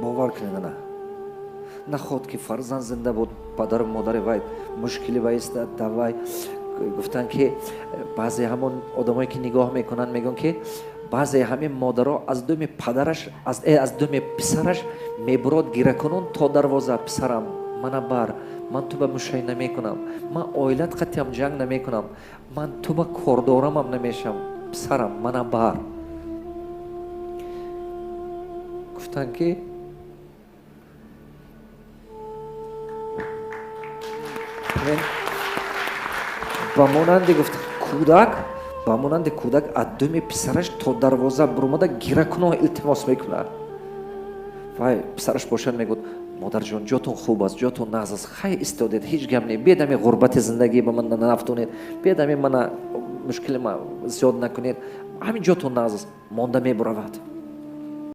бовар кунед наход ки фарзанд зинда буд, падару модари вай мушкили вайста давай гуфтанд ки баъзе ҳамон одамое ки нигоҳ мекунанд мегӯянд ки баъзе ҳамин модаро аз думи падараш аз думи писараш мебурод гиракунон то дарвоза. писарам мана бар, ман ту ба мушай намекунам, ман оилат қатиам ҷанг намекунам, ман ту ба кордорамам намешам, писарам мана бар. гуфтанд ки ба монанди гуфт кӯдак, ба монанди кӯдак аз думи писараш то дарвоза бурмода гиракуно илтимос мекунад. вай писараш бошад мегӯяд модарҷон ҷотон хуб аст, ҷотон нағз аст, хай истодед, ҳеҷ гап не, биед ами ғурбати зиндагӣ ба ман нафтонед, биед ами мана мушкили зиёд накунед, ҳамин ҷотон нағз аст. монда мебуравад.